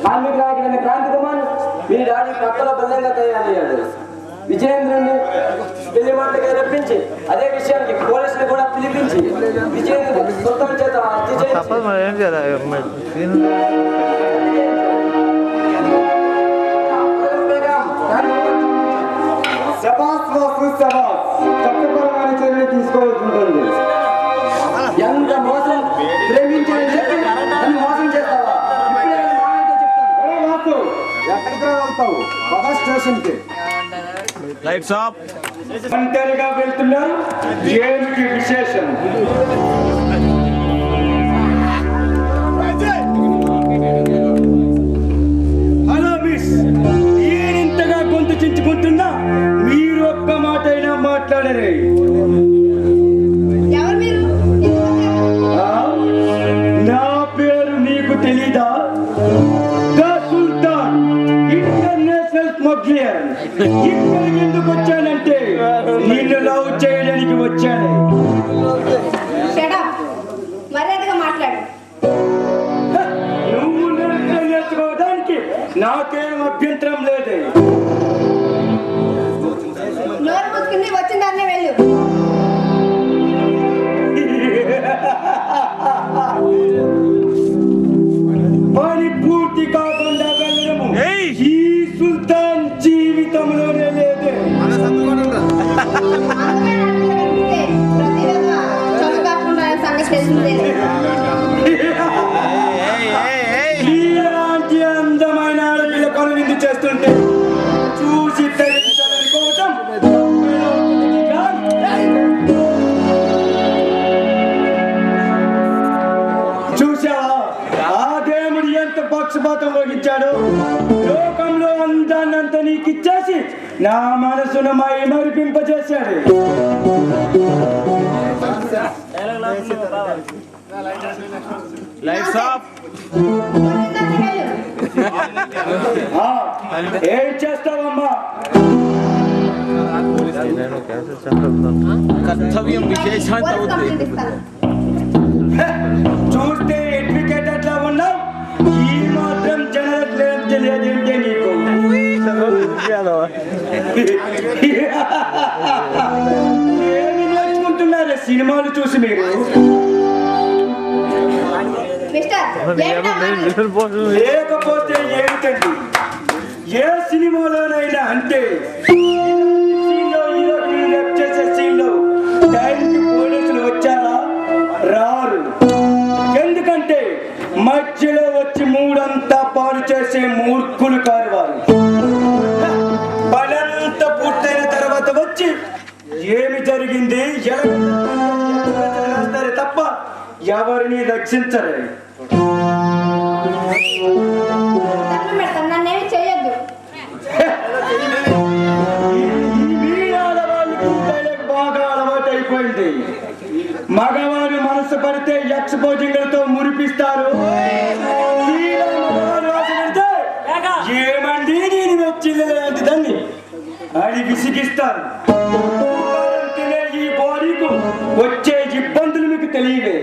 కార్మిక నాయకుడైన క్రాంతి కుమార్ మీ డాడీ పక్కలో బలంగా తయారయ్యాడు. విజయేంద్రుడిని పెళ్లి మాటగా రప్పించి అదే విషయానికి పోలీసులు కూడా పిలిపించి విజయేంద్రుడు సొంతం చేత హత్య చట్టపరమైన చర్యలు తీసుకోవాల్సి ఉంటుంది. ఎంత మోసం ప్రేమించని చెప్పి నన్ను మోసం చేస్తావా? ఎక్కడికి వెళ్తావు? పదా స్టేషన్కి. Lights off. ఒంటరిగా వెళ్తున్నారు. ఏమిటి విశేషం? హలో మిస్, నేనింతగా గొంతు చించుకుంటున్నా మీరు ఒక్క మాట అయినా మాట్లాడరే. నా పేరు నీకు తెలీదా? The Sultan, international smuggler. ఇక్కడికి ఎందుకు వచ్చానంటే నిన్ను లవ్ చేయడానికి వచ్చాను. నువ్వు నృత్యం నేర్చుకోవడానికి నాకేం అభ్యంతరం లేదు. వచ్చిందాన్నే వెళ్ళు. పని పూర్తి కాకుండా వెళ్ళడము ఈ సుల్తాన్ జీవితంలోనే లేదు. ఇలాంటి అందమైన ఆడపిల్ల కనువిందు చేస్తుంటే చూసి తరించాలని కోసం చూసావా ఆ దేవుడు ఎంత పక్షపాతం వహించాడు. లోకంలో అందాన్నంత నీకిచ్చేసి నా మనసును మరిపింపజేశాడు. Lights off. ఏం చేస్తావమ్మా? కర్తవ్యం విశేషాంత అవుతుంది. చూస్తే అడ్వకేట్ అట్లా ఉన్నావు, ఈ మాత్రం జనరల్ తెలియదేంటే నీకు? ఏమి నేర్చుకుంటున్నారే సినిమాలు చూసి మీరు? లేకపోతే ఏమిటండి, ఏ సినిమాలోనైనా అంటే చేసే సీన్లో టైంకి పోలీసులు వచ్చారా? రారు. ఎందుకంటే మధ్యలో వచ్చి మూడంతా పాలు చేసే మూర్ఖులు కారు వారు. పనంతా పూర్తయిన తర్వాత వచ్చి ఏమి జరిగింది ఎలా తప్ప ఎవరిని రక్షించరు. బాగా అలవాటు అయిపోయింది. మగవారు మనసు పడితే ఎక్స్పోజింగ్లతో మురిపిస్తారు. ఏమండి నేను వచ్చింది దాన్ని అని విసిగిస్తారు. తినే ఈ బాడీకు వచ్చే ఇబ్బందులు మీకు తెలియవే.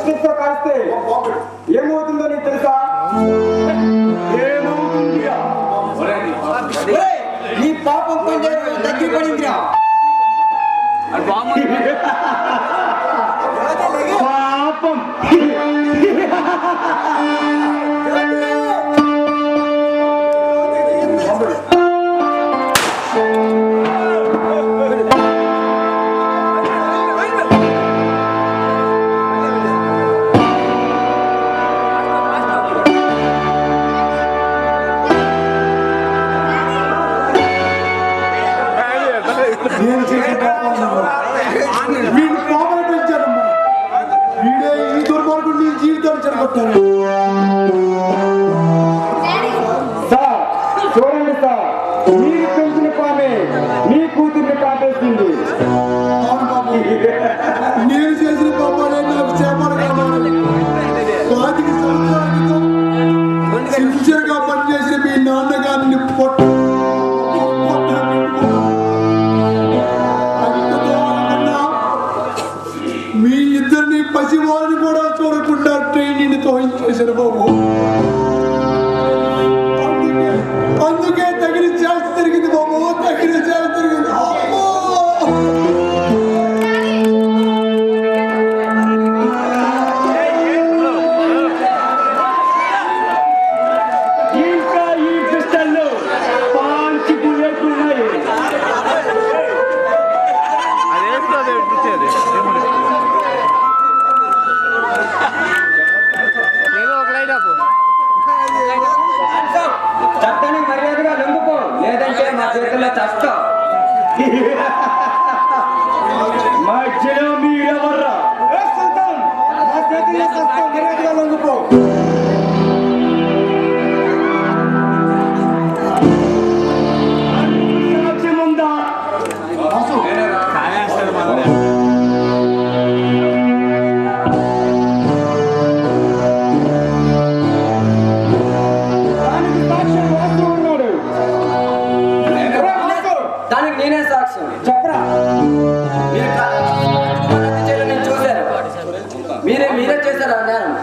ముష్టితో కాస్తే ఏమవుతుందో నీకు తెలుసా? ఏమవుతుందిరా? ఒరేయ్, నీ పాపం కొంచెం తగ్గిపడిందిరా. పాపం నేను చేసిన పాపం వీళ్ళు పాపలు పెంచారమ్మా. వీడే ఈ దుర్మార్గుడు నీ జీవితాన్ని చెడగొట్టారు. సార్ చూడండి సార్, మీరు పెంచిన పామే నీ కూతుర్ని కాపేసింది. అవును బాబు, నేను చేసిన పాపాలే నాకు చేపలు కావాలి. 25 సంవత్సరాల క్రితం సిన్సియర్గా పనిచేసిన మీ నాన్నగారిని మీ ఇద్దరిని పసివారిని కూడా చూడకుండా ట్రైనింగ్ తోయించేశారు బాబు. అందుకే తగిన చేసి తిరిగింది బాబు, తగిన చేసి తిరిగింది. అమ్మో! ఇంకా ఈ పిస్టల్లో పాంచి బుల్లెట్లు ఉన్నాయి. చట్టానికి మర్యాదగా లొంగిపో, లేదంటే మా చేతుల్లో చస్తాం. మధ్యలో మీరెవర్రా? ఏ సుల్తాన్, నా చేతుల్లో చస్తాం, మర్యాదగా లొంగిపో. సాక్ష్యం ఉందా? దానికి సాక్ష్యం వాస్తు ఉన్నాడు. దానికి నేనే సాక్ష్యం. చెప్పరా? మీరు హత్య చేయడం నేను చూశాను. మీరే చేశారా నేరం?